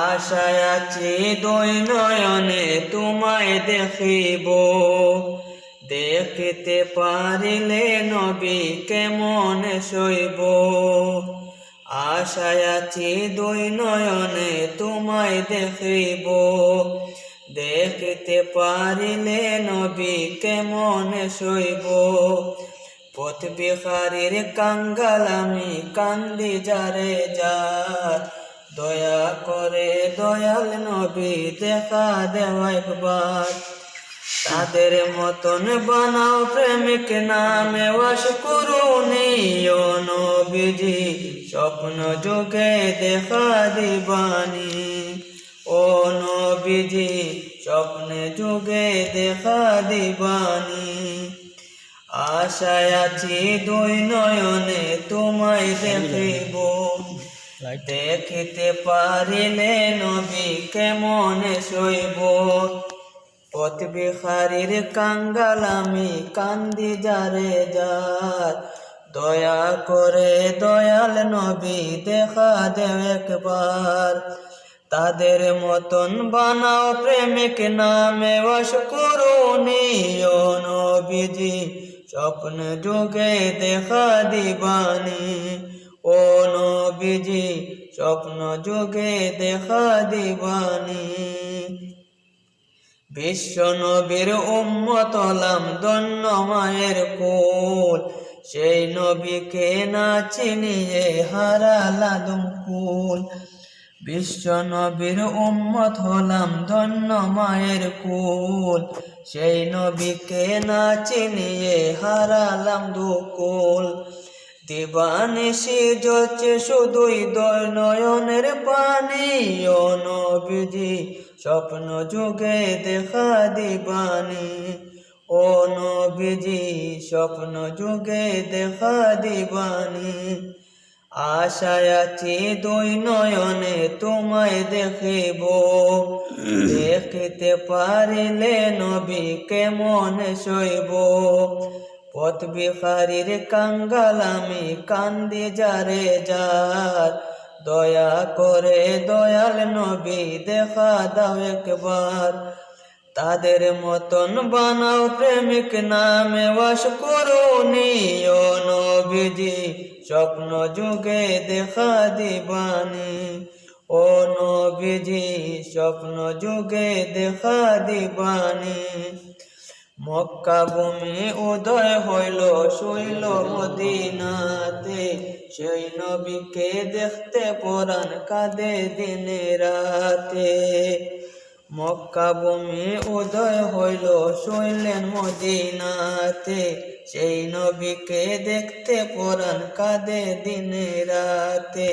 আশায় আছি দুই নয়নে তোমায় দেখিব, দেখিতে পারিলে নবী কেমন সইব। আশায় আছি দুই নয়নে তোমায় দেখিব, দেখিতে পারিলে নবী কেমন সইব। পথ বিহারীর কাঙ্গাল আমি কান্দি যারে যার, দয়া করে দয়াল নবী দেখা দেও একবার। তাদের মতন বানাও প্রেমিক নামে ওয়াস করুনি ও নবীজি, স্বপ্ন যুগে দেখা দিবানি। ও নবীজি স্বপ্নে যুগে দেখা দিবানি। আশায় আছি দুই নয়নে তোমায় দেখিব, দেখিতে পারিলে নবী কেমন সইব। পথ বিহারীর কাঙ্গাল আমি কান্দি যারে যার, দয়া করে দয়াল নবী দেখা দেও একবার। তাদের মতন বানাও প্রেমিক নামে ওয়াস করুনি ও নবীজি, স্বপ্ন যুগে দেখা দিবানি। ও নবীজি স্বপ্ন যুগে দেখা দিবানি। বিশ্ব নবীর উম্মত হলাম ধন্য মায়ের কোল, সেই নবীকে না চিনিয়ে হারালাম কুল। বিশ্ব নবীর উম্মত হলাম ধন্য মায়ের কুল, সেই নবীকে না চিনিয়ে হারালাম দুকুল। দিবানিশি জ্বলছে শুধুই দুই নয়নের পানি, ও নবীজি স্বপ্ন যুগে দেখা দিবানি। ও নবীজি স্বপ্ন যুগে দেখা দিবানি। আশায় আছি দুই নয়নে তোমায় দেখিব, দেখিতে পারিলে নবী কেমন সইব। পথ বিহারীর কাঙ্গাল আমি কান্দি যারে যার, দয়া করে দয়াল নবী দেখা দাও একবার। তাদের মতন বানাও প্রেমিক নামে ওয়াস করুনি ও নবীজি, স্বপ্ন যুগে দেখা দিবানি। ও নবীজি স্বপ্ন যুগে দেখা দিবানি। মক্কা ভূমি উদয় হইল শুইল মদিনাতে, সেই নবীকে দেখতে পরাণ কাঁদে দিনে রাতে। মক্কা ভূমি উদয় হইল শুইলেন মদিনাতে, সেই নবীকে দেখতে পরাণ কাঁদে দিনে রাতে।